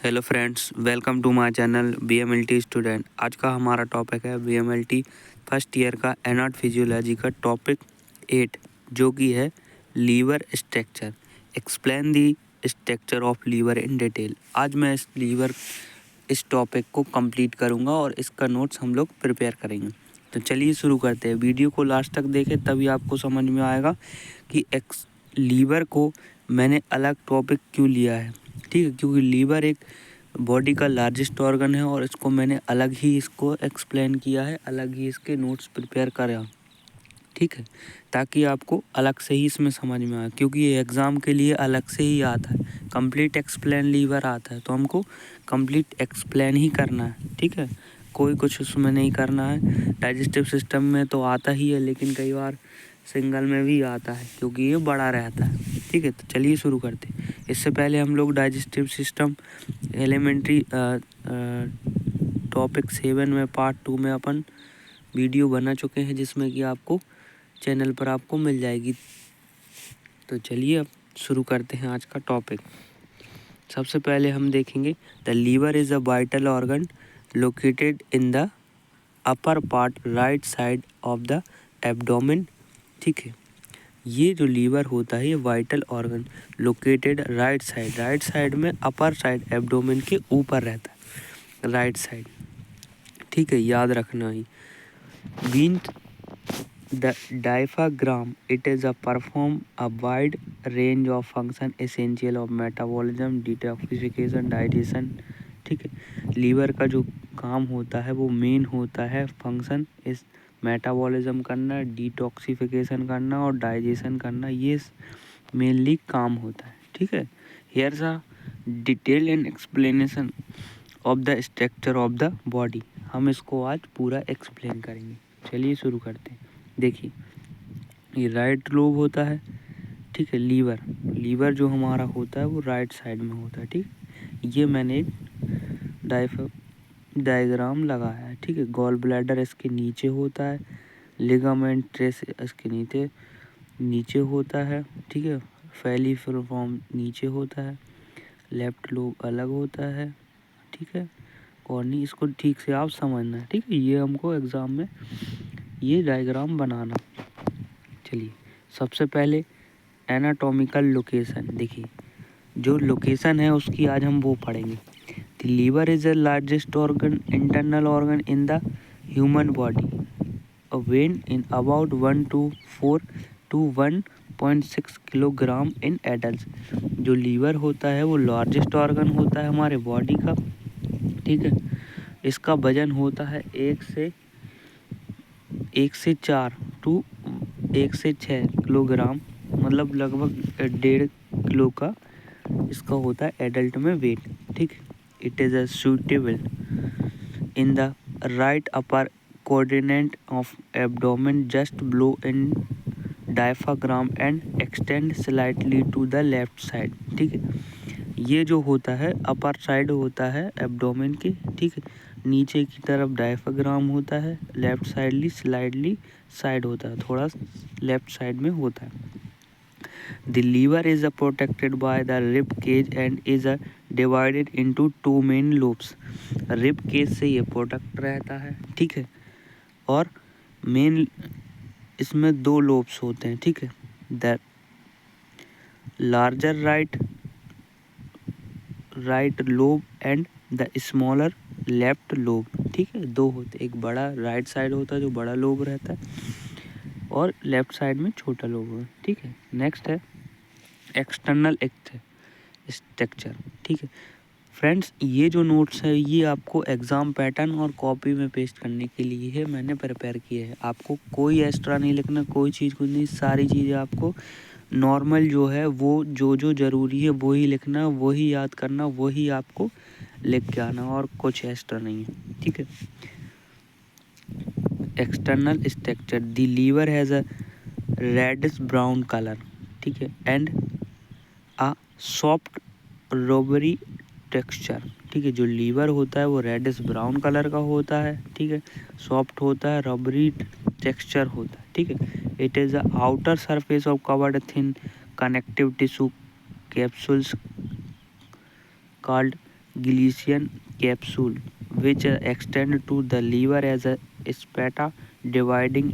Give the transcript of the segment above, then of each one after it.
Hello friends, welcome to my channel BMLT student. आज का हमारा टॉपिक है बीएमएलटी फर्स्ट ईयर का एनाट फिजियोलॉजी का टॉपिक 8, जो कि है liver structure. Explain the structure of liver in detail. आज मैं इस टॉपिक को कंप्लीट करूंगा और इसका नोट्स हम लोग प्रिपेयर करेंगे। तो चलिए शुरू करते हैं। वीडियो को लास्ट तक देखें, तभी आपको समझ में आएगा कि लीवर को मैंने अलग टॉपिक क्यों लिया है। ठीक है, क्योंकि लीवर एक बॉडी का लार्जेस्ट ऑर्गन है और इसको मैंने अलग ही इसको एक्सप्लेन किया है, अलग ही इसके नोट्स प्रिपेयर करा। ठीक है, ताकि आपको अलग से ही इसमें समझ में आए, क्योंकि ये एग्ज़ाम के लिए अलग से ही आता है। कंप्लीट एक्सप्लेन लीवर आता है तो हमको कंप्लीट एक्सप्लेन ही करना है। ठीक है, कोई कुछ उसमें नहीं करना है। डाइजेस्टिव सिस्टम में तो आता ही है, लेकिन कई बार सिंगल में भी आता है क्योंकि ये बड़ा रहता है। ठीक है, तो चलिए शुरू करते हैं। इससे पहले हम लोग डाइजेस्टिव सिस्टम एलिमेंट्री टॉपिक 7 में पार्ट 2 में अपन वीडियो बना चुके हैं, जिसमें कि आपको चैनल पर आपको मिल जाएगी। तो चलिए अब शुरू करते हैं आज का टॉपिक। सबसे पहले हम देखेंगे the liver is a vital organ located in the upper part right side of the abdomen. ठीक है, ये जो लीवर होता है ये vital organ located right side में अपर साइड एब्डोमेन के ऊपर रहता है, राइट साइड। ठीक है, याद रखना ही। Beneath diaphragm it is a perform a wide range of function essential of metabolism, detoxification, digestion. ठीक है, लीवर का जो काम होता है वो मेन होता है फंक्शन इस मेटाबॉलिज्म करना, डिटॉक्सिफिकेशन करना और डाइजेशन करना, ये मेनली काम होता है। ठीक है, here's a detail and explanation of the structure of the body. हम इसको आज पूरा एक्सप्लेन करेंगे। चलिए शुरू करते हैं। देखिए, ये राइट लोब होता है। ठीक है, लीवर जो हमारा होता है वो राइट साइड में होता है। ठीक, ये मैंने एक डायग्राम लगाया है। ठीक है, गॉल ब्लैडर इसके नीचे होता है, लिगामेंट ट्रेस इसके नीचे होता है। ठीक है, फैलिफॉर्म नीचे होता है, लेफ्ट लोब अलग होता है। ठीक है, कॉर्नी, इसको ठीक से आप समझना है। ठीक है, ये हमको एग्ज़ाम में ये डायग्राम बनाना। चलिए, सबसे पहले एनाटॉमिकल लोकेशन। देखिए, जो लोकेशन है उसकी आज हम वो पढ़ेंगे। The liver is the largest organ, internal organ in the human body, a weighing about 1 to 1.6 kilogram in adult. जो लीवर होता है वो लार्जेस्ट ऑर्गन होता है हमारे बॉडी का। ठीक है, इसका वजन होता है 1 से 4 टू 1 से 6 किलोग्राम, मतलब लगभग 1.5 किलो का इसका होता है एडल्ट में वेट। ठीक, it is a suitable in the right upper coordinate of abdomen just below in diaphragm and extend slightly to the left side. ठीक है, ये जो होता है अपर साइड होता है एब्डोमेन के। ठीक है, नीचे की तरफ डायफ्राम होता है, लेफ्ट स्लाइडली साइड होता है, थोड़ा लेफ्ट साइड में होता है। The liver is protected by the rib cage and is divided into 2 main lobes. Rib cage से ये प्रोटेक्ट रहता है। ठीक है, और मेन इसमें 2 लोब्स होते हैं। ठीक है, the larger right lobe and the smaller left lobe. ठीक है, 2 होते, एक बड़ा राइट साइड होता है जो बड़ा लोब रहता है, और लेफ्ट साइड में छोटा लोब होता है। ठीक है, नेक्स्ट है एक्सटर्नल स्ट्रक्चर। ठीक है फ्रेंड्स, ये जो नोट्स है ये आपको एग्ज़ाम पैटर्न और कॉपी में पेस्ट करने के लिए है, मैंने प्रिपेयर किए हैं। आपको कोई एक्स्ट्रा नहीं लिखना, कोई चीज़ कुछ नहीं, सारी चीज़ें आपको नॉर्मल जो है वो जो ज़रूरी है वही लिखना, वही याद करना, वही आपको लिख के आना, और कुछ एक्स्ट्रा नहीं है। ठीक है, external structure, the liver has a reddish brown colour. ठीक है, and a soft rubbery texture. ठीक है, जो लीवर होता है वो रेडिश ब्राउन कलर का होता है। ठीक है, सॉफ्ट होता है, रबरी टेक्सचर होता है। ठीक है, it is the outer surface of covered thin connective tissue capsules called Galician capsule, which extend to the liver as a spata, dividing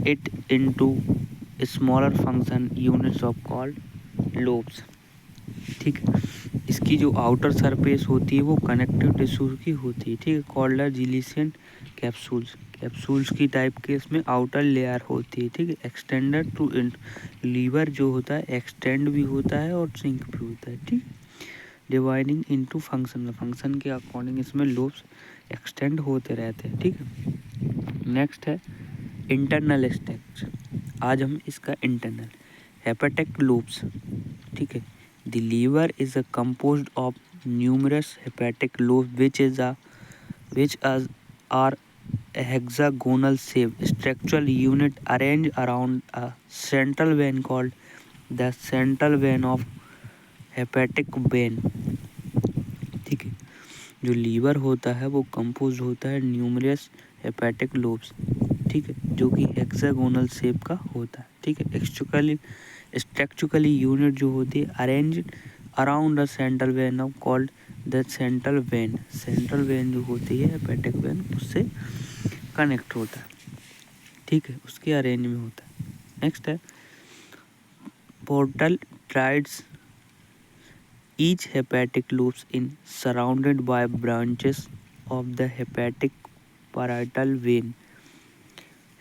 it into smaller function units of called lobes। ठीक है, इसकी जो outer surface होती है वो connective tissue की होती है। ठीक है, कॉल्ड जिलीशियन कैप्सूल्स। कैप्सूल्स की टाइप के इसमें आउटर लेयर होती है। ठीक है, एक्सटेंडेड टू लीवर जो होता है एक्सटेंड भी होता है और सिंक भी होता है। ठीक, डिवाइडिंग इनटू फंक्शन के अकॉर्डिंग इसमें लोब्स एक्सटेंड होते रहते हैं। ठीक है, नेक्स्ट है इंटरनल स्ट्रक्चर। आज हम इसका इंटरनल हेपेटिक लोब्स। ठीक है, the liver is a composed of numerous hepatic lobes which are a hexagonal shape structural unit arranged around a central vein called the central vein of hepatic vein। ठीक है, जो liver होता है वो compose होता है न्यूमरस हेपेटिक लोब्स। ठीक है, जो कि हेक्सागोनल शेप का होता है। ठीक है, स्ट्रक्चरली यूनिट जो होती है arrange around the central vein of called the central vein. Central vein जो होती है हेपेटिक वेन उससे कनेक्ट होता है। ठीक है, उसके अरेंज में होता है। नेक्स्ट है portal triads. Each hepatic loops in surrounded by branches of the hepatic parietal vein,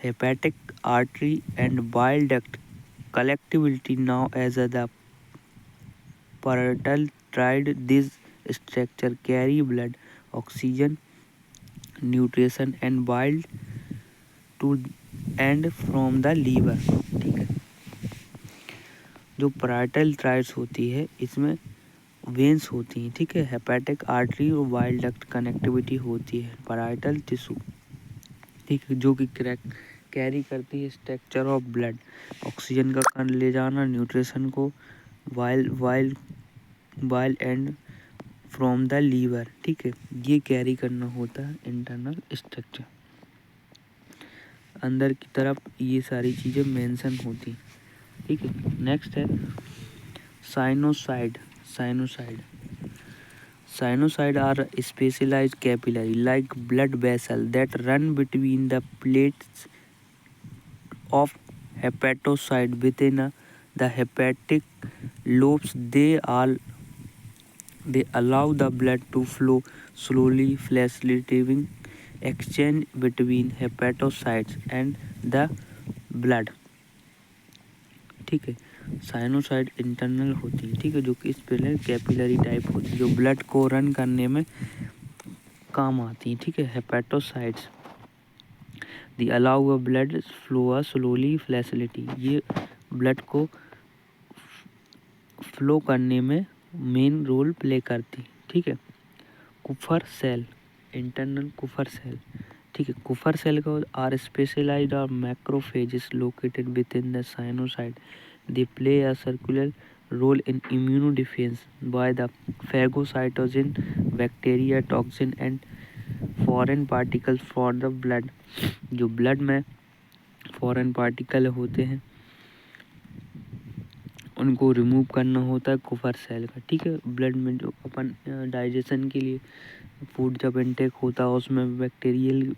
hepatic artery and bile duct collectively known as the parietal triad. This structure carry blood, oxygen, nutrition and bile to and from the liver। ठीक है, जो parietal triads होती है इसमें veins होती हैं। ठीक है, हेपेटिक आर्टरी और बाइल डक्ट कनेक्टिविटी होती है पैराइटल टिश्यू। ठीक है, जो कि कैरी करती है स्ट्रक्चर ऑफ ब्लड, ऑक्सीजन का कण ले जाना, न्यूट्रिशन को, while and from the liver. ठीक है, ये कैरी करना होता है इंटरनल स्ट्रक्चर। अंदर की तरफ ये सारी चीज़ें मेंशन होती हैं। ठीक है, नेक्स्ट है sinusoid. Sinusoid are specialized capillary like blood vessels that run between the plates of hepatocyte within the hepatic lobes. They allow the blood to flow slowly, facilitating exchange between hepatocytes and the blood। ठीक है, sinusoid internal होती है। ठीक है, जो कि special capillary type होती है जो ब्लड को रन करने में काम आती है। ठीक है, hepatocytes the allow a blood flow slowly facility, ये ब्लड को फ्लो करने में मेन रोल प्ले करती। ठीक है, कुफर सेल, इंटरनल कुफर सेल। ठीक है, कुफर सेल का आर स्पेशलाइज्ड और macrophages located with in the sinusoid. They play a circular role in immunodefense by the phagocytogen, bacteria, toxin and foreign particles for the blood। जो blood में foreign particle होते हैं उनको remove करना होता है कुफर सेल का। ठीक है, ब्लड में जो अपन डाइजेशन के लिए फूड जब इनटेक होता है उसमें बैक्टीरियल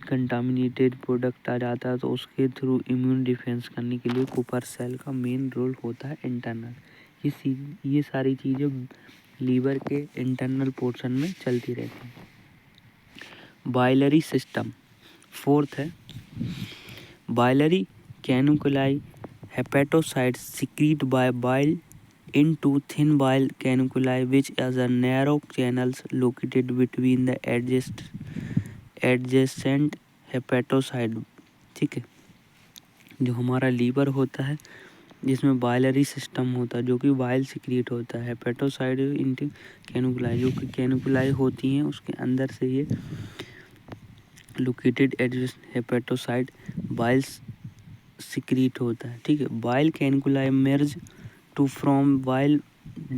कंटामिनेटेड प्रोडक्ट आ जाता है तो उसके थ्रू इम्यून डिफेंस करने के लिए कुपर सेल का मेन रोल होता है इंटरनल। ये सारी चीज़ें लीवर के इंटरनल पोर्शन में चलती रहती हैं। बाइलरी सिस्टम फोर्थ है biliary canaliculi. Hepatocytes secrete by bile into thin bile canunculi which is a narrow channels located between the adjacent hepatocyte। ठीक है, जो हमारा लीवर होता है जिसमें बाइलरी सिस्टम होता है जो कि बाइल सिक्रीट होता है। हेपेटोसाइड इंटू कैनुकुलाई, जो कि कैनुकुलाई होती हैं उसके अंदर से ये located adjacent hepatocyte bile secrete होता है। ठीक है, bile कैनुकुलाई मेर्ज to from bile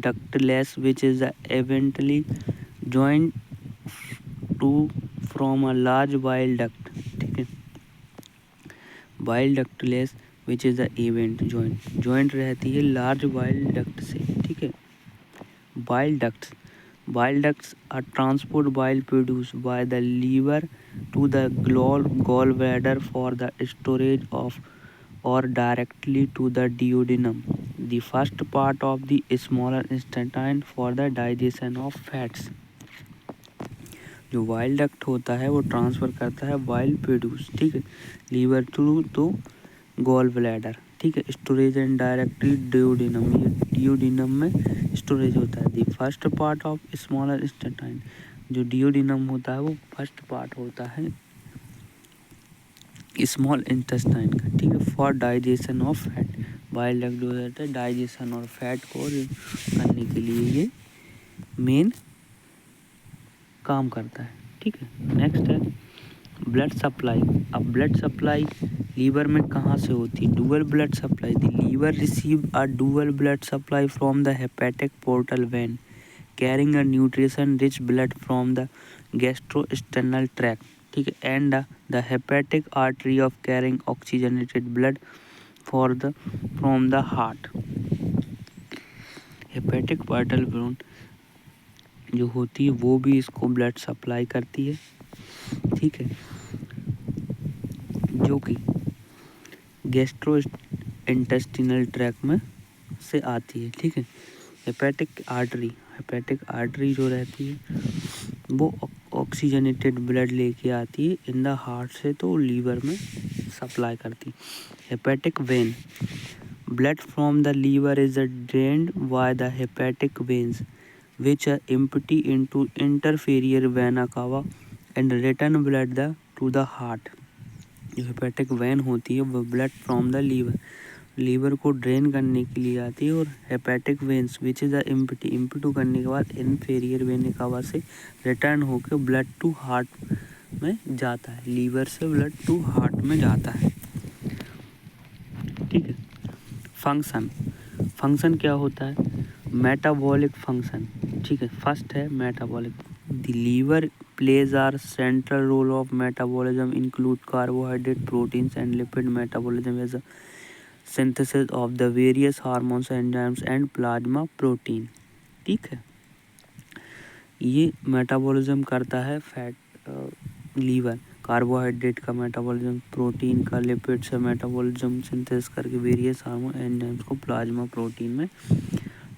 ductless which is eventually joined to from a large bile duct। ठीक है, bile ductless which is the event joint रहती है लार्ज bile duct से। ठीक है, Bile ducts. Bile ducts are transport bile produced by the liver to the gallbladder for the storage of or directly to the duodenum, the first part of the smaller intestine for the digestion of fats. जो while duct होता है वो transfer करता है while produce, ठीक है, liver through तो gall bladder, ठीक है, स्टोरेज एंड डायरेक्टली डियोडिनम, ये डियोडिनम में स्टोरेज होता है। The first part of smaller intestine, जो डियोडिनम होता है वो फर्स्ट पार्ट होता है स्मॉल इंटेस्टाइन का, ठीक है, for digestion of fat. While duct जो होता है डाइजेशन और फैट को करने के लिए ये मेन काम करता है, ठीक है। नेक्स्ट है ब्लड सप्लाई। अब ब्लड सप्लाई लीवर में कहाँ से होती है? Dual blood supply. The liver receive a dual blood supply from the hepatic portal vein carrying a nutrition rich blood from the gastrointestinal tract, ठीक है, and the hepatic artery of carrying oxygenated blood for the from the heart. Hepatic portal vein जो होती है वो भी इसको blood supply करती है, ठीक है, जो कि गैस्ट्रो इंटेस्टिनल ट्रैक में से आती है, ठीक है। हेपेटिक आर्टरी जो रहती है वो ऑक्सीजनेटेड ब्लड लेके आती है इन द हार्ट से, तो लीवर में सप्लाई करती है। Hepatic vein, blood from the liver is drained by the hepatic veins which are empty into interferior vena cava and return blood to the heart। जो hepatic when होती है वो blood from the liver को drain करने के लिए आती है, और hepatic veins which is empty करने के बाद इन्फेरियर वेना कावा से रिटर्न होकर ब्लड टू हार्ट में जाता है, लीवर से ब्लड टू हार्ट में जाता है, ठीक है। फंक्शन क्या होता है? मेटाबॉलिक फंक्शन, ठीक है। फर्स्ट है metabolic. The liver plays are central role of metabolism include carbohydrate, proteins and lipid metabolism as a synthesis of the various hormones, enzymes and plasma protein, ठीक है। ये मेटाबॉलिज्म करता है फैट लीवर, कार्बोहाइड्रेट का metabolism, protein का, lipid से metabolism synthesis करके various hormone enzymes को प्लाज्मा प्रोटीन में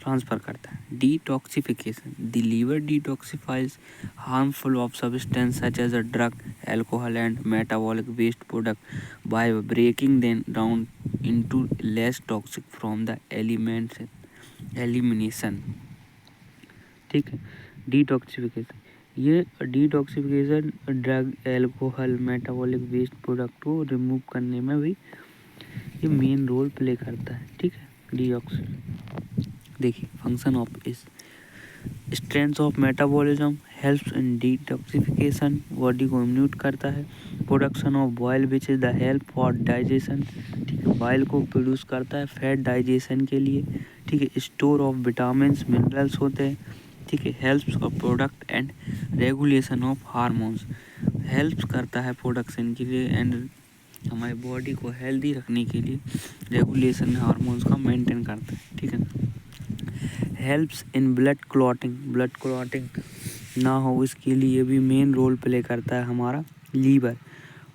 ट्रांसफ़र करता है। Detoxification, the liver detoxifies harmful of substance such as a drug, alcohol and metabolic waste product by breaking them down into less toxic from the elements elimination, ठीक है। Detoxification, ये detoxification drug, alcohol, metabolic waste product को remove करने में भी ये main role play करता है, ठीक है। डिऑक्सी, देखिए function of is strength of metabolism, helps in detoxification, body को इम्यूट करता है। Production of bile which is the help for digestion, ठीक है, बॉयल को प्रोड्यूस करता है फैट डाइजेशन के लिए, ठीक है। स्टोर ऑफ विटामिन्स, मिनरल्स होते हैं, ठीक है। Helps of product and regulation of hormones, helps करता है प्रोडक्शन के लिए एंड हमारी बॉडी को हेल्दी रखने के लिए रेगुलेशन हार्मोन्स का मेंटेन करता है, ठीक है। हेल्प्स इन ब्लड क्लॉटिंग ना हो इसके लिए भी मेन रोल प्ले करता है हमारा लीवर।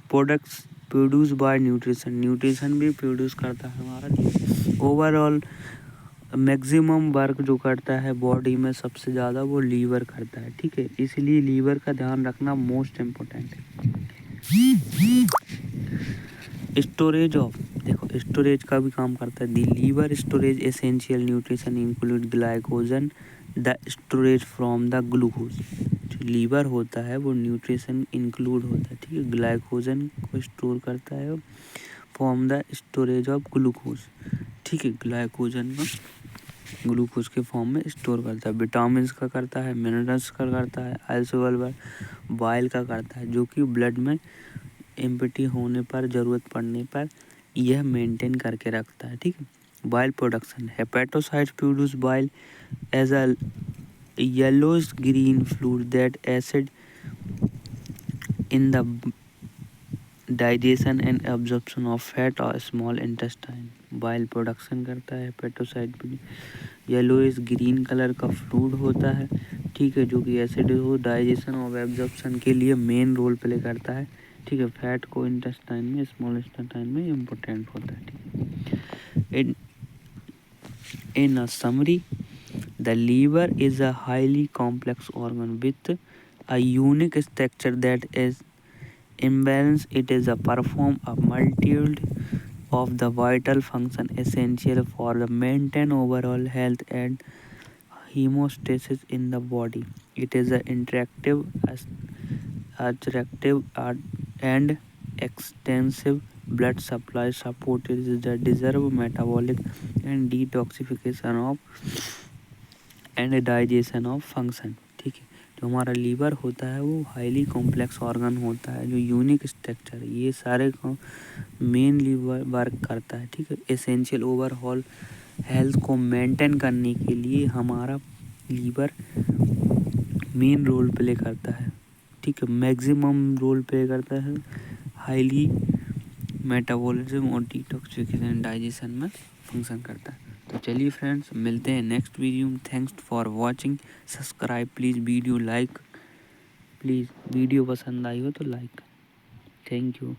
प्रोडक्ट्स प्रोड्यूस बाय न्यूट्रिशन भी प्रोड्यूस करता है हमारा लीवर। ओवरऑल मैक्सिमम वर्क जो करता है बॉडी में सबसे ज़्यादा वो लीवर करता है, ठीक है, इसलिए लीवर का ध्यान रखना मोस्ट इम्पोर्टेंट है। स्टोरेज ऑफ, देखो स्टोरेज का भी काम करता है। The liver storage essential nutrition include glycogen, the storage from the glucose. जो लीवर होता है वो न्यूट्रिशन इंक्लूड होता है, ठीक है, ग्लाइकोजन को स्टोर करता है from the storage of glucose, ठीक है, ग्लाइकोजन को ग्लूकोज के फॉर्म में स्टोर करता है। विटामिन का करता है, मिनरल्स का करता है, आइसोवल बाइल का करता है, जो कि ब्लड में एम्प्टी होने पर, ज़रूरत पड़ने पर यह मेंटेन करके रखता है, ठीक है। Bile production, hepatocytes produce bile as a yellowish green fluid that acid in the digestion and absorption of fat और स्मॉल इंटेस्टाइन। बाइल प्रोडक्शन करता है हेपेटोसाइट भी, येलोइश ग्रीन कलर का फ्लूइड होता है, ठीक है, जो कि एसिड हो डाइजेशन और एब्जॉर्प्शन के लिए मेन रोल प्ले करता है, ठीक है। फैट को इंटेस्टाइन में, स्मॉल इंटेस्टाइन में इम्पोर्टेंट होता है, ठीक है। In a summary, the liver is a highly complex organ with a unique structure that is imbalance. It is a perform a multitude of the vital function essential for the maintain overall health and hemostasis in the body. It is an interactive, attractive, and extensive blood supply supported the deserve metabolic and detoxification of and digestion of function, ठीक है। जो हमारा liver होता है वो highly complex organ होता है, जो यूनिक स्ट्रक्चर है, ये सारे को मेन लीवर वर्क करता है, ठीक है। एसेंशियल ओवरऑल हेल्थ को मेंटेन करने के लिए हमारा लीवर मेन रोल प्ले करता है, ठीक है, मैक्सिमम रोल प्ले करता है, हाईली मेटाबॉलिज्म और डिटॉक्सिफिकेशन डाइजेशन में फंक्शन करता है। तो चलिए फ्रेंड्स, मिलते हैं नेक्स्ट वीडियो में। Thanks for watching, subscribe please, video like please, video पसंद आई हो तो लाइक। Thank you.